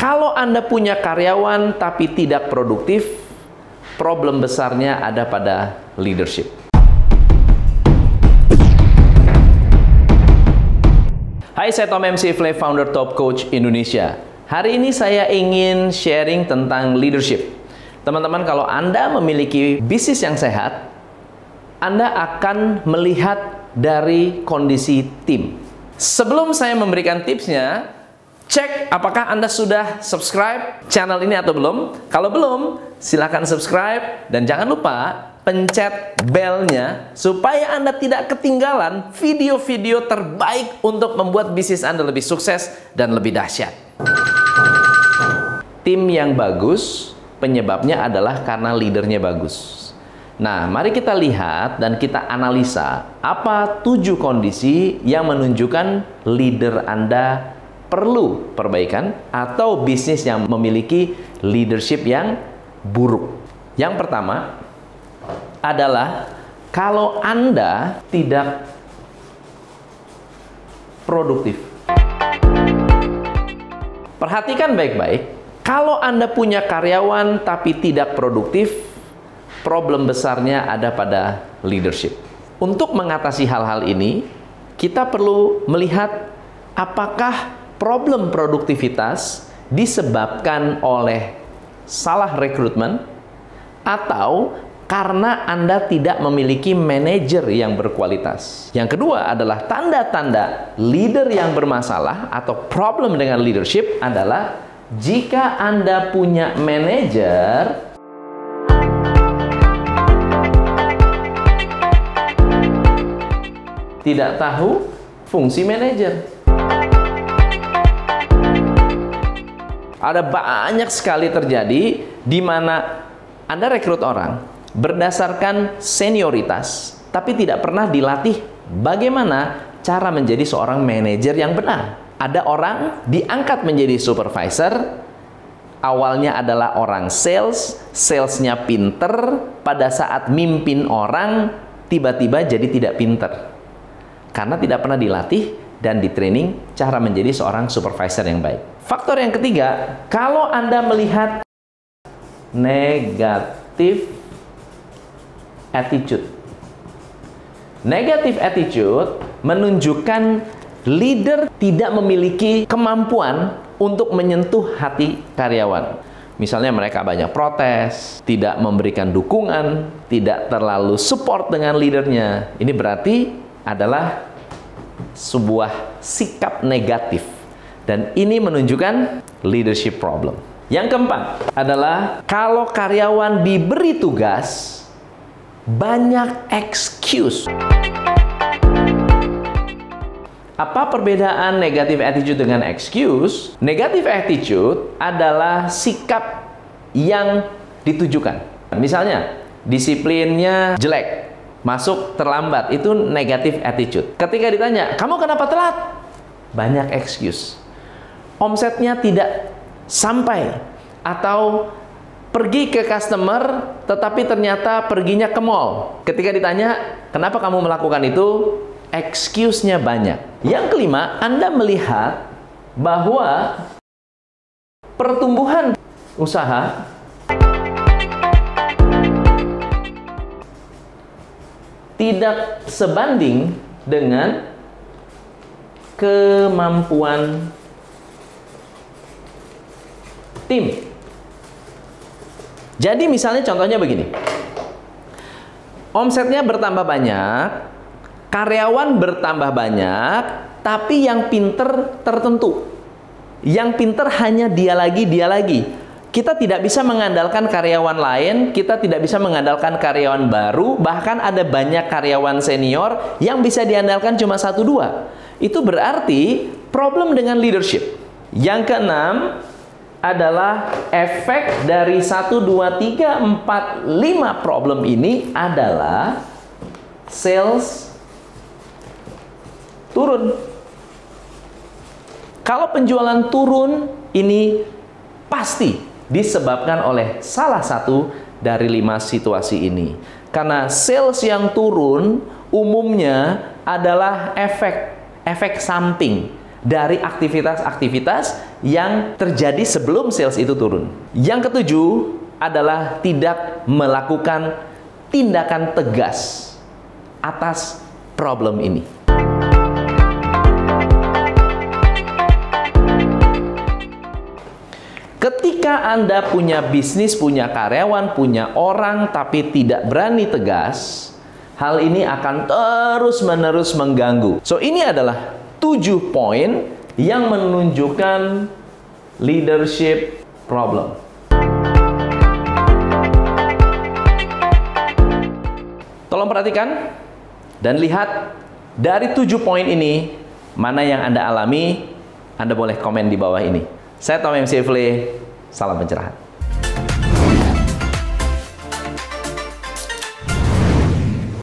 Kalau Anda punya karyawan tapi tidak produktif, problem besarnya ada pada leadership. Hai, saya Tom MC Flay, founder Top Coach Indonesia. Hari ini saya ingin sharing tentang leadership. Teman-teman, kalau Anda memiliki bisnis yang sehat, Anda akan melihat dari kondisi tim. Sebelum saya memberikan tipsnya, cek apakah Anda sudah subscribe channel ini atau belum. Kalau belum, silakan subscribe dan jangan lupa pencet belnya supaya Anda tidak ketinggalan video-video terbaik untuk membuat bisnis Anda lebih sukses dan lebih dahsyat. Tim yang bagus, penyebabnya adalah karena leadernya bagus. Nah, mari kita lihat dan kita analisa apa 7 kondisi yang menunjukkan leader Anda perlu perbaikan atau bisnis yang memiliki leadership yang buruk. Yang pertama adalah kalau Anda tidak produktif. Perhatikan baik-baik, kalau Anda punya karyawan tapi tidak produktif, problem besarnya ada pada leadership. Untuk mengatasi hal-hal ini, kita perlu melihat apakah problem produktivitas disebabkan oleh salah rekrutmen atau karena Anda tidak memiliki manajer yang berkualitas. Yang kedua adalah tanda-tanda leader yang bermasalah atau problem dengan leadership adalah jika Anda punya manajer tidak tahu fungsi manajer. Ada banyak sekali terjadi di mana Anda rekrut orang berdasarkan senioritas, tapi tidak pernah dilatih bagaimana cara menjadi seorang manajer yang benar. Ada orang diangkat menjadi supervisor, awalnya adalah orang sales, salesnya pinter, pada saat mimpin orang, tiba-tiba jadi tidak pinter. Karena tidak pernah dilatih dan di-training cara menjadi seorang supervisor yang baik. Faktor yang ketiga, kalau Anda melihat negatif attitude. Negative attitude menunjukkan leader tidak memiliki kemampuan untuk menyentuh hati karyawan. Misalnya mereka banyak protes, tidak memberikan dukungan, tidak terlalu support dengan leadernya. Ini berarti adalah sebuah sikap negatif. Dan ini menunjukkan leadership problem. Yang keempat adalah kalau karyawan diberi tugas, banyak excuse. Apa perbedaan negative attitude dengan excuse? Negative attitude adalah sikap yang ditujukan. Misalnya, disiplinnya jelek, masuk terlambat, itu negative attitude. Ketika ditanya, kamu kenapa telat? Banyak excuse. Omsetnya tidak sampai, atau pergi ke customer tetapi ternyata perginya ke mall. Ketika ditanya, kenapa kamu melakukan itu? Excuse-nya banyak. Yang kelima, Anda melihat bahwa pertumbuhan usaha tidak sebanding dengan kemampuan tim. Jadi misalnya contohnya begini. Omsetnya bertambah banyak, karyawan bertambah banyak, tapi yang pinter tertentu. Yang pinter hanya dia lagi. Kita tidak bisa mengandalkan karyawan lain, kita tidak bisa mengandalkan karyawan baru, bahkan ada banyak karyawan senior yang bisa diandalkan cuma 1-2. Itu berarti problem dengan leadership. Yang keenam adalah efek dari 1, 2, 3, 4, 5 problem ini adalah sales turun. Kalau penjualan turun, ini pasti disebabkan oleh salah satu dari 5 situasi ini. Karena sales yang turun umumnya adalah efek samping dari aktivitas-aktivitas yang terjadi sebelum sales itu turun. Yang ketujuh adalah tidak melakukan tindakan tegas atas problem ini. Ketika Anda punya bisnis, punya karyawan, punya orang, tapi tidak berani tegas, hal ini akan terus-menerus mengganggu. So, ini adalah 7 poin yang menunjukkan leadership problem. Tolong perhatikan dan lihat dari 7 poin ini, mana yang Anda alami. Anda boleh komen di bawah ini. Saya Tom MC Ifle, salam pencerahan.